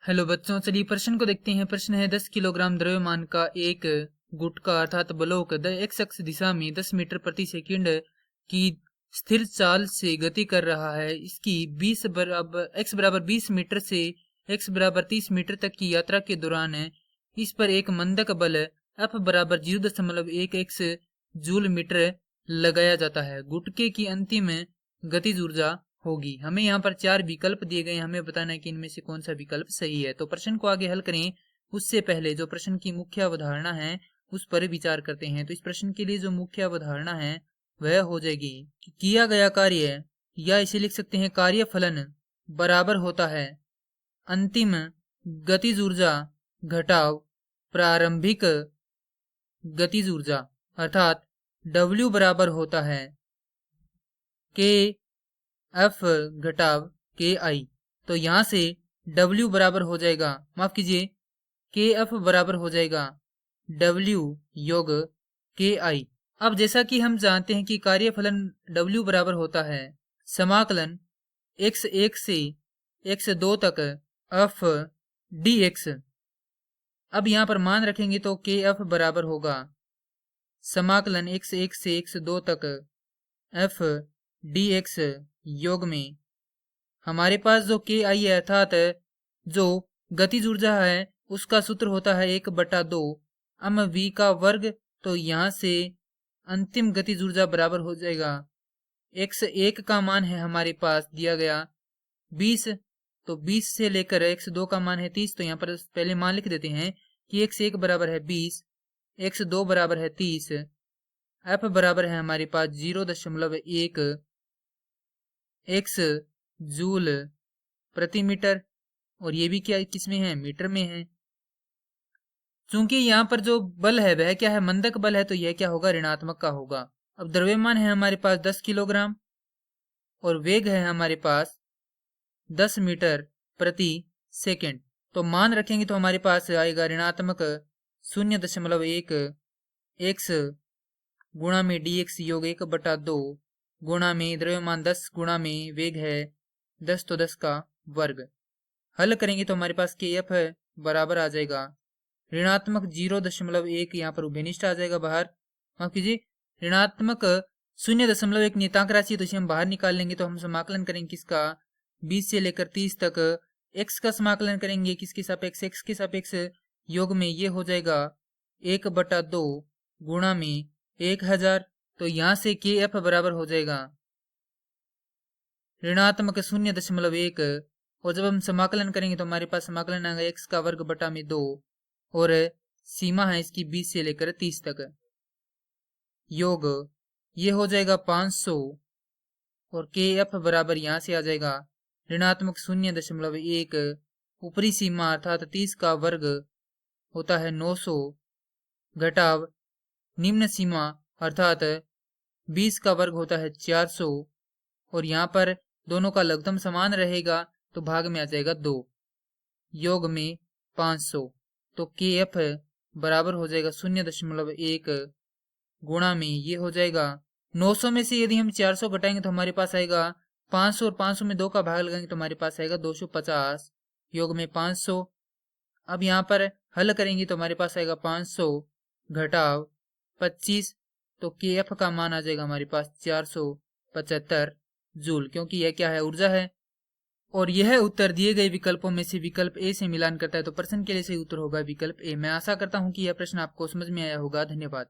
Hello बच्चों, चलिए प्रश्न को देखते हैं। प्रश्न है 10 किलोग्राम द्रव्यमान का एक गुटका अर्थात बलोक एक्स अक्ष दिशा में 10 मीटर प्रति सेकंड की स्थिर चाल से गति कर रहा है। इसकी 20 बराबर x बराबर 20 मीटर से x बराबर 30 मीटर तक की यात्रा के दौरान इस पर एक मंदक बल F बराबर 0.1 जूल मीटर लगाया जाता है। गुटके की अंतिम गतिज ऊर्जा होगी। हमें यहाँ पर 4 विकल्प दिए गए हैं, हमें बताना है कि इनमें से कौन सा विकल्प सही है। तो प्रश्न को आगे हल करें उससे पहले जो प्रश्न की मुख्य अवधारणा है उस पर विचार करते हैं। तो इस प्रश्न के लिए जो मुख्य अवधारणा है वह हो जाएगी कि किया गया कार्य, या इसे लिख सकते हैं कार्य फलन, बराबर होता है अंतिम गतिज ऊर्जा घटाव प्रारंभिक गतिज ऊर्जा, अर्थात W बराबर होता है के एफ घटाव के आई। तो यहां से W बराबर हो जाएगा, माफ कीजिए, के एफ बराबर हो जाएगा W योग के आई। अब जैसा कि हम जानते हैं कि कार्यफलन W बराबर होता है समाकलन x1 से x2 तक एफ डी एक्स। अब यहां पर मान रखेंगे तो के एफ बराबर होगा समाकलन x1 से x2 तक एफ डी एक्स योग में हमारे पास जो के आई है अर्थात जो गतिज ऊर्जा है उसका सूत्र होता है 1/2 m v का वर्ग। तो यहां से अंतिम गतिज ऊर्जा बराबर हो जाएगा x1 का मान है हमारे पास दिया गया 20, तो 20 से लेकर x2 का मान है 30। तो यहाँ पर पहले मान लिख देते हैं कि x1 बराबर है 20, x2 बराबर है 30, f बराबर है हमारे पास 0.1 x जूल प्रति मीटर, और ये भी क्या किसमें है, मीटर में है। चूंकि यहाँ पर जो बल है वह क्या है, मंदक बल है, तो यह क्या होगा, ऋणात्मक का होगा। अब द्रव्यमान है हमारे पास 10 किलोग्राम और वेग है हमारे पास 10 मीटर प्रति सेकंड। तो मान रखेंगे तो हमारे पास आएगा ऋणात्मक 0.1 x गुणा में dx योग 1/2 गुणा में द्रव्यमान 10 गुणा में वेग है 10, तो 10 का वर्ग। हल करेंगे तो हमारे पास के एफ बराबर आ जाएगा ऋणात्मक 0.1, यहाँ पर उभयनिष्ठ आ जाएगा बाहर, माफ कीजिए, ऋणात्मक 0.1 नियतांक राशि, तो इसे हम बाहर निकाल लेंगे। तो हम समाकलन करेंगे किसका, 20 से लेकर 30 तक x का समाकलन करेंगे किसके सापेक्ष, x के सापेक्ष योग में ये हो जाएगा 1/2 गुणा में 1000। तो यहां से के एफ बराबर हो जाएगा ऋणात्मक 0.1, और जब हम समाकलन करेंगे तो हमारे पास समाकलन आएगा x का वर्ग बटा में 2, और सीमा है इसकी 20 से लेकर 30 तक, योग ये हो जाएगा 500, और के एफ बराबर यहां से आ जाएगा ऋणात्मक 0.1, ऊपरी सीमा अर्थात 30 का वर्ग होता है 900 घटाव निम्न सीमा अर्थात 20 का वर्ग होता है 400, और यहाँ पर दोनों का लघुत्तम समान रहेगा तो भाग में आ जाएगा 2, योग में 500। तो के एफ बराबर हो जाएगा 0.1 गुणा में ये हो जाएगा 900 में से यदि हम 400 घटाएंगे तो हमारे पास आएगा 500, और 500 में 2 का भाग लगाएंगे तो हमारे पास आएगा 250 योग में 500। अब यहाँ पर हल करेंगे तो हमारे पास आएगा 500 घटाव 25, तो के एफ का मान आ जाएगा हमारे पास 475 जूल, क्योंकि यह क्या है, ऊर्जा है। और यह उत्तर दिए गए विकल्पों में से विकल्प ए से मिलान करता है। तो प्रश्न के लिए सही उत्तर होगा विकल्प ए। मैं आशा करता हूं कि यह प्रश्न आपको समझ में आया होगा। धन्यवाद।